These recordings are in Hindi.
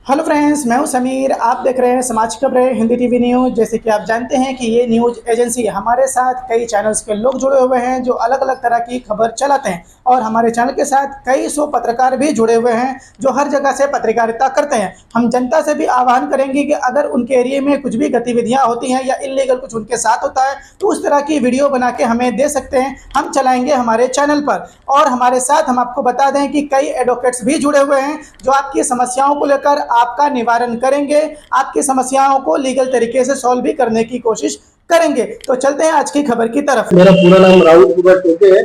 हेलो फ्रेंड्स, मैं हूं समीर। आप देख रहे हैं समाज खबरें हिंदी टीवी न्यूज़। जैसे कि आप जानते हैं कि ये न्यूज़ एजेंसी हमारे साथ कई चैनल्स के लोग जुड़े हुए हैं जो अलग अलग तरह की खबर चलाते हैं, और हमारे चैनल के साथ कई सौ पत्रकार भी जुड़े हुए हैं जो हर जगह से पत्रकारिता करते हैं। हम जनता से भी आह्वान करेंगे कि अगर उनके एरिया में कुछ भी गतिविधियाँ होती हैं या इलीगल कुछ उनके साथ होता है तो उस तरह की वीडियो बना के हमें दे सकते हैं, हम चलाएंगे हमारे चैनल पर। और हमारे साथ हम आपको बता दें कि कई एडवोकेट्स भी जुड़े हुए हैं जो आपकी समस्याओं को लेकर आपका निवारण करेंगे, आपकी समस्याओं को लीगल तरीके से सॉल्व भी करने की कोशिश करेंगे। तो चलते हैं आज की खबर की तरफ। मेरा पूरा नाम राहुल कुमार टोके है।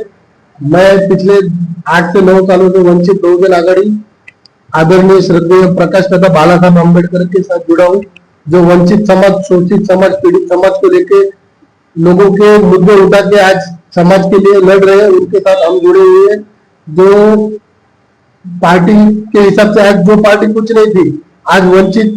मैं पिछले 8 से 9 सालों से वंचित बहुजन आघाड़ी आदरणीय श्रद्धेय प्रकाश पिता बाला साहब अम्बेडकर के साथ जुड़ा हूँ, जो वंचित समाज, शोषित समाज, पीड़ित समाज को लेके लोगों के मुद्दे उठा के आज समाज के लिए लड़ रहे हैं, उनके साथ हम जुड़े हुए हैं। जो पार्टी के हिसाब से आज जो पार्टी कुछ नहीं थी, आज वंचित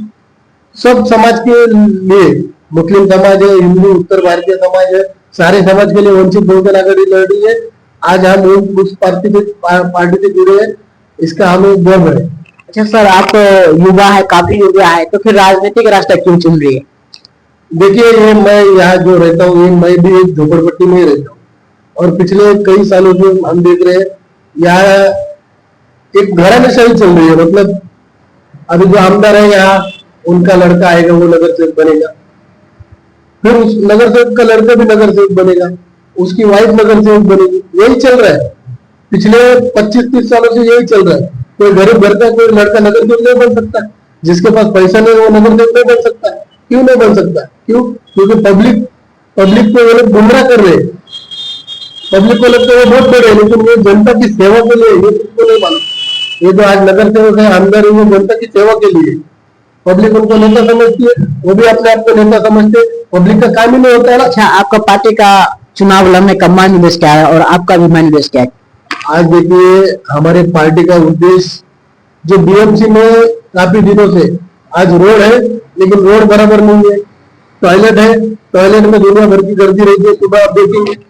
सब समाज के लिए, मुस्लिम समाज है, हिंदू, उत्तर भारतीय समाज है, सारे समाज के लिए वंचित बहुजन आघाड़ी लड़ रही है। आज हम उस पार्टी से जुड़े हैं, इसका हमें गर्व है। अच्छा सर, आप युवा है, काफी युवा है, तो फिर राजनीतिक रास्ता क्यों चुन रही है? देखिए, ये मैं यहाँ जो रहता हूँ, मैं भी एक झोपड़पट्टी में रहता हूँ, और पिछले कई सालों से हम देख रहे हैं यहाँ एक घरानेशाही चल रही है। मतलब अभी जो आमदार है यहाँ, उनका लड़का आएगा, वो नगर सेवक बनेगा, फिर उस नगर सेवक का लड़का भी नगर सेवक बनेगा, उसकी वाइफ नगर सेवक बनेगी। यही चल रहा है पिछले 25-30 सालों से, यही चल रहा है। कोई गरीब घर का कोई लड़का नगर सेवक नहीं बन सकता, जिसके पास पैसा नहीं वो नगर सेवक नहीं बन सकता। क्यों नहीं बन सकता? क्यों? क्योंकि पब्लिक को वो लोग गुमराह कर रहे हैं। पब्लिक को लगता है वो बहुत बड़े, लेकिन ये जनता की सेवा के लिए, ये तुमको नहीं मालूम। ये जो आज नगर सेवक है, आमदार है, वो जनता की सेवा के लिए। पब्लिक उनको नेता समझती है, वो भी अपने आप को नेता समझते हैं। पब्लिक का काम ही नहीं होता है ना। अच्छा, आपका पार्टी का चुनाव लड़ने का माइंड क्या है और आपका भी माइंड क्या है? आज देखिए, हमारे पार्टी का उद्देश्य, जो बीएमसी में काफी दिनों से आज रोड है, लेकिन रोड बराबर नहीं है। टॉयलेट है, टॉयलेट में दुनिया भर की गर्दी रहती है। सुबह आप देखेंगे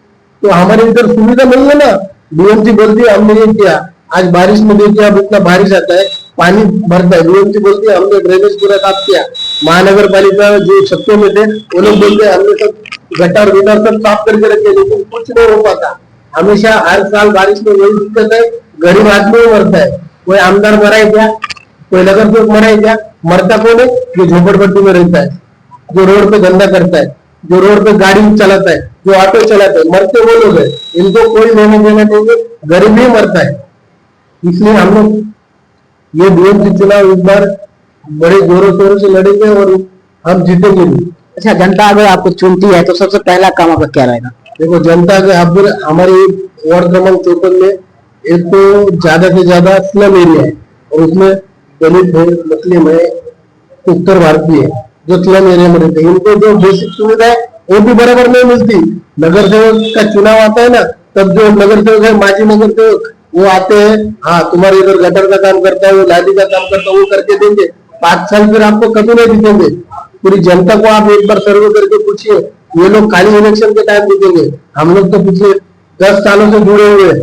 तो हमारे इधर सुविधा नहीं है ना। बीएमसी बोलती है हमने ये किया, आज बारिश में देखिए अब इतना बारिश आता है, पानी भरता है, बीएमसी बोलती है हमने ड्रेनेज पूरा साफ किया। महानगर पालिका जो सत्ता में थे, वो लोग बोलते हैं हमने सब गटर विटर सब साफ करके रखे, लेकिन कुछ नहीं हो पाता। हमेशा हर साल बारिश में वही दिक्कत है, गरीब आदमी मरता है। कोई आमदार मरा है क्या? कोई नगर सेवक मरा है क्या? मरता कौन है? जो झोपड़पट्टी में रहता है, जो रोड पे धंधा करता है, जो रोड पे गाड़ी चलाता है, जो ऑटो चलाता है, मरते वो लोग है। इनको कोई लेने देना नहीं है, गरीब ही मरता है। इसलिए हम लोग ये बीएमसी चुनाव इस बार बड़े जोरों शोरों से लड़ेंगे और हम जीतेंगे भी। अच्छा, जनता अगर आपको चुनती है तो सबसे पहला काम आपका क्या रहेगा? देखो, जनता के हमारे वार्ड क्रमांक 54 में एक तो ज्यादा से ज्यादा स्लम एरिया है, और उसमें दलित है, मुस्लिम है, उत्तर भारतीय है, जो स्लम एरिया में रहते हैं। इनको जो बेसिक सुविधा है वो भी बराबर नहीं मिलती। नगर सेवक का चुनाव आता है ना, तब जो नगर सेवक है, माजी नगर सेवक, वो आते हैं, हाँ तुम्हारे इधर गटर का काम करता है, वो लादी का काम करता है, वो करके देंगे। 5 साल फिर आपको कभी नहीं दिखेंगे। पूरी जनता को आप एक बार सर्वे करके पूछिए, ये लोग खाली इलेक्शन के टाइम दिखेंगे। हम लोग तो पिछले 10 सालों से जुड़े हुए हैं,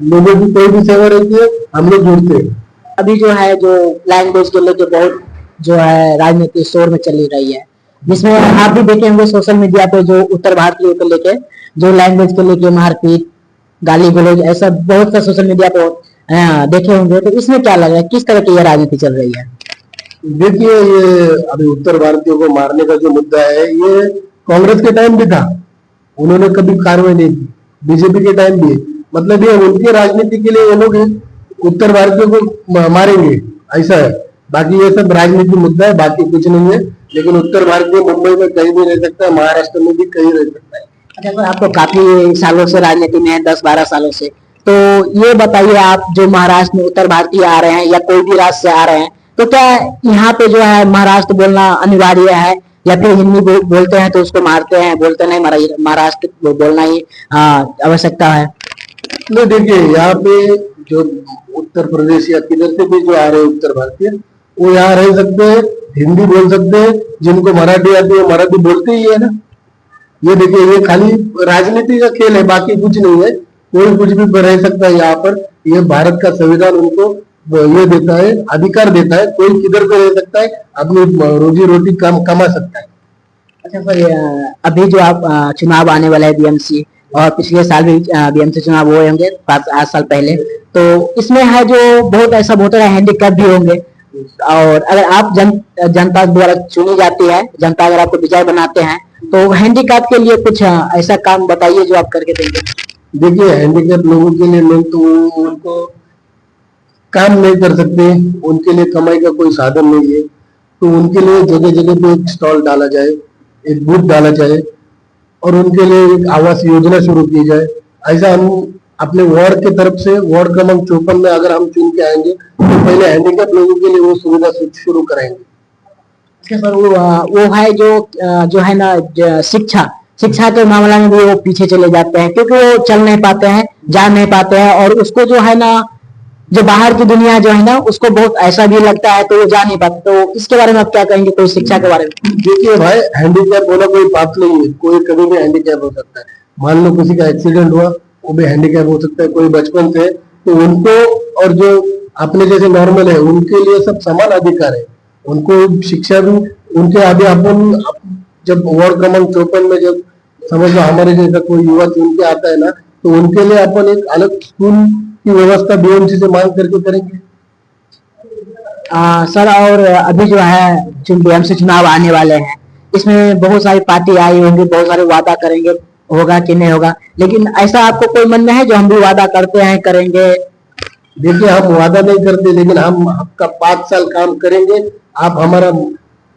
लोगों की कोई भी सेवा रहती है हम लोग जुड़ते हैं। अभी जो है, जो लैंग्वेज को लेकर बहुत जो है राजनीति शोर में चली रही है, जिसमें आप भी देखे होंगे सोशल मीडिया पे, जो उत्तर भारतीयों को लेके, जो लैंग्वेज को लेके मारपीट, गाली गलौज, ऐसा बहुत सा सोशल मीडिया पे देखे होंगे। तो इसमें क्या लग रहा है, किस तरह की ये राजनीति चल रही है? देखिए, ये अभी उत्तर भारतीयों को मारने का जो मुद्दा है, ये कांग्रेस के टाइम भी था, उन्होंने कभी कार्रवाई नहीं की। बीजेपी के टाइम भी, मतलब ये उनकी राजनीति के लिए ये लोग उत्तर भारतीयों को मारेंगे, ऐसा है। बाकी ये सब राजनीतिक मुद्दा है, बाकी कुछ नहीं है। लेकिन उत्तर भारतीय मुंबई में कहीं भी रह सकता है, महाराष्ट्र में भी कहीं रह सकता है। अच्छा सर, आप तो काफी सालों से राजनीति में है, 10-12 सालों से, तो ये बताइए, आप जो महाराष्ट्र में उत्तर भारतीय आ रहे हैं या कोई भी राज्य से आ रहे हैं, तो क्या यहाँ पे जो है महाराष्ट्र बोलना अनिवार्य है, या फिर हिंदी बोलते हैं तो उसको मारते हैं, बोलते नहीं महाराष्ट्र बोलना ही आवश्यकता है? नहीं, देखिए, यहाँ पे जो उत्तर प्रदेश या किधर से भी जो आ रहे हैं उत्तर भारतीय, वो यहाँ रह सकते हैं, हिंदी बोल सकते हैं। जिनको मराठी आती है मराठी बोलते ही है ना। ये देखिए, ये खाली राजनीति का खेल है, बाकी कुछ नहीं है। कोई कुछ भी रह सकता है यहाँ पर। ये भारत का संविधान उनको ये देता है, अधिकार देता है, कोई किधर को रह सकता है। सकता है, अपनी रोजी रोटी कमा सकता है। अच्छा सर, अभी जो आप चुनाव आने वाला है बीएमसी, और पिछले साल भी बीएमसी चुनाव हुए होंगे 8 साल पहले, तो इसमें है जो बहुत ऐसा वोटर है हैंडीकैप भी होंगे, और अगर आप जनता द्वारा चुनी जाती है, जनता अगर आपको विजय बनाते हैं, तो हैंडीकैप के लिए कुछ ऐसा काम बताइए जो आप करके देंगे। देखिए, हैंडीकैप लोगों के लिए नहीं तो उनको काम नहीं कर सकते, उनके लिए कमाई का कोई साधन नहीं है, तो उनके लिए जगह जगह पे एक स्टॉल डाला जाए, एक बूथ डाला जाए, और उनके लिए एक आवास योजना शुरू की जाए। ऐसा हम अपने वार्ड की तरफ से, वार्ड क्रमांक 54 में अगर हम चुन के आएंगे तो पहले हैंडीकैप लोगों के लिए वो सुविधा शुरू कराएंगे। अच्छा सर, वो है जो है ना, शिक्षा के मामला में भी वो पीछे चले जाते हैं, क्योंकि वो चल नहीं पाते हैं, जा नहीं पाते हैं, और उसको जो है ना, जो बाहर की दुनिया जो है ना, उसको बहुत ऐसा भी लगता है, तो वो जा नहीं पाते। तो इसके बारे में आप क्या कहेंगे, कोई शिक्षा के बारे में? देखिए भाई, हैंडीकैप होना कोई पाप नहीं है, कोई कभी भी हैंडीकैप हो सकता है। मान लो किसी का एक्सीडेंट हुआ, वो भी हैंडीकैप हो सकता है, कोई बचपन से, तो उनको और जो अपने जैसे नॉर्मल है उनके लिए सब समान अधिकार है। उनको शिक्षा भी उनके आगे अपन जब वार्ड क्रमांक 54 में जब समझ लो हमारे जैसा कोई युवा चुन के आता है ना, तो उनके लिए अपन एक अलग स्कूल की व्यवस्था बीएमसी से मांग करके करेंगे। सर, और अभी जो है बीएमसी चुनाव आने वाले हैं, इसमें बहुत सारी पार्टी आई होंगी, बहुत सारे वादा करेंगे, होगा कि नहीं होगा, लेकिन ऐसा आपको कोई मन में है जो हम भी वादा करते हैं करेंगे? देखिए, हम वादा नहीं करते, लेकिन हम आपका 5 साल काम करेंगे। आप हमारा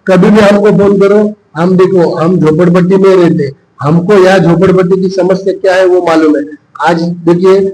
कभी भी हमको फोन करो, हम देखो, हम झोपड़पट्टी में रहते, हमको यहाँ झोपड़पट्टी की समस्या क्या है वो मालूम है। आज देखिए,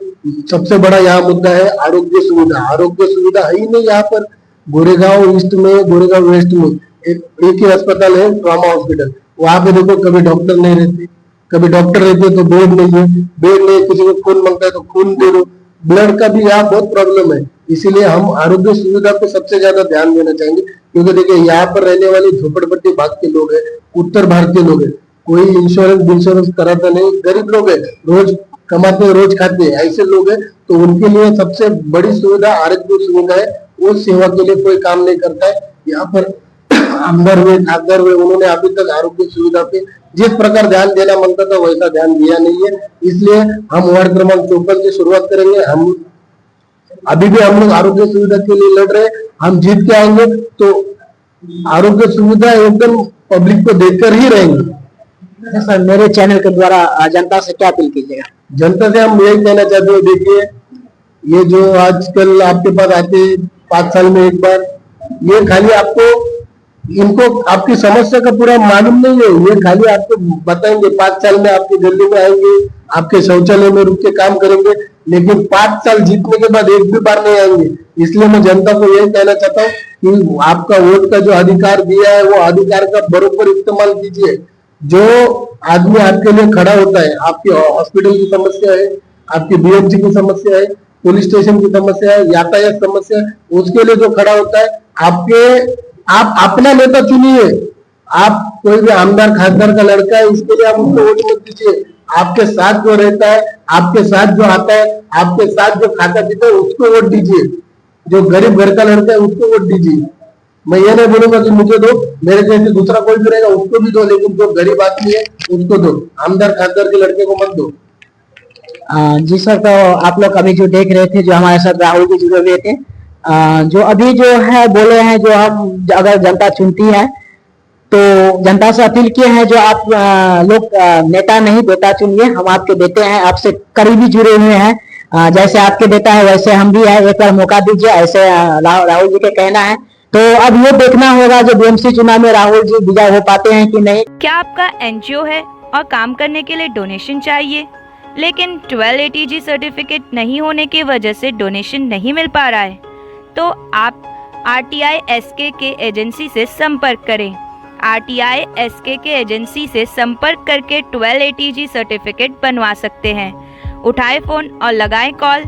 सबसे बड़ा यहाँ मुद्दा है आरोग्य सुविधा। आरोग्य सुविधा है ही नहीं यहाँ पर। गोरेगांव ईस्ट में, गोरेगांव वेस्ट में एक ही अस्पताल है, ट्रॉमा हॉस्पिटल। वहां पे देखो, कभी डॉक्टर नहीं रहते, कभी डॉक्टर रहते तो बेड नहीं है, बेड नहीं, किसी को खून मांगता है तो खून दे दो। ब्लड का भी यहाँ बहुत प्रॉब्लम है, इसीलिए हम आरोग्य सुविधा पे सबसे ज्यादा ध्यान देना चाहेंगे। क्योंकि देखिए, यहाँ पर रहने वाले झोपड़पट्टी भाग के लोग हैं, उत्तर भारतीय लोग हैं, कोई इंश्योरेंस कराता नहीं, गरीब लोग है, रोज कमाते हैं, रोज खाते हैं, ऐसे लोग हैं। तो उनके लिए सबसे बड़ी सुविधा आरोग्य सुविधा है। उस सेवा के लिए कोई काम नहीं करता है यहाँ पर। अंदर में उन्होंने अभी तक आरोग्य सुविधा पे जिस प्रकार ध्यान देना मांगता था वैसा ध्यान दिया नहीं है। इसलिए हम वार्ड क्रमांक 54 से शुरुआत करेंगे। हम अभी भी हम लोग आरोग्य सुविधा के लिए लड़ रहे हैं। हम जीत के आएंगे तो आरोग्य सुविधा एकदम पब्लिक को देकर ही रहेंगे। सर, मेरे चैनल के द्वारा जनता से क्या अपील कीजिएगा? जनता से हम यही कहना चाहते हैं, देखिए, ये जो आजकल आपके पास आते 5 साल में एक बार, ये खाली आपको, इनको आपकी समस्या का पूरा मालूम नहीं है। ये खाली आपको बताएंगे, 5 साल में आपकी गली में आएंगे, आपके शौचालय में रुक के काम करेंगे, लेकिन 5 साल जीतने के बाद एक भी बार नहीं आएंगे। इसलिए मैं जनता को यही कहना चाहता हूँ कि आपका वोट का जो अधिकार दिया है वो अधिकार का बरोबर इस्तेमाल कीजिए। जो आदमी आपके लिए खड़ा होता है, आपकी हॉस्पिटल की समस्या है, आपकी बीएमसी की समस्या है, पुलिस स्टेशन की समस्या है, यातायात समस्या है, उसके लिए जो खड़ा होता है, आप अपना नेता चुनिए। आप कोई भी आमदार खासदार का लड़का है, इसके लिए आप उसको वोट मत दीजिए। आपके साथ जो रहता है, आपके साथ जो आता है, आपके साथ जो खाता पीता है, उसको वोट दीजिए। जो गरीब घर का लड़का है उसको वोट दीजिए। मैं ये नहीं बोलूंगा कि मुझे दो, मेरे जैसे दूसरा कोई भी रहेगा उसको भी दो, लेकिन जो गरीब आदमी है उसको दो। आमदार खासदार के लड़के को मत दो। जी सर, तो आप लोग अभी जो देख रहे थे, जो हमारे साथ राहुल जी जुड़े हुए थे, जो अभी जो है बोले हैं, जो हम अगर जनता चुनती है तो जनता से अपील किए हैं, जो आप लोग नेता नहीं बेटा चुनिए, हम आपके बेटे हैं, आपसे करीबी जुड़े हुए हैं, जैसे आपके बेटा है वैसे हम भी है, एक बार मौका दीजिए, ऐसे राहुल जी का कहना है। तो अब ये देखना होगा जो बीएमसी चुनाव में राहुल जी विजय हो पाते हैं कि नहीं। क्या आपका एनजीओ है और काम करने के लिए डोनेशन चाहिए, लेकिन 1280G सर्टिफिकेट नहीं होने की वजह से डोनेशन नहीं मिल पा रहा है, तो आप RTI SKK एजेंसी से संपर्क करें। RTI SKK एजेंसी से संपर्क करके 1280G सर्टिफिकेट बनवा सकते हैं। उठाए फ़ोन और लगाएं कॉल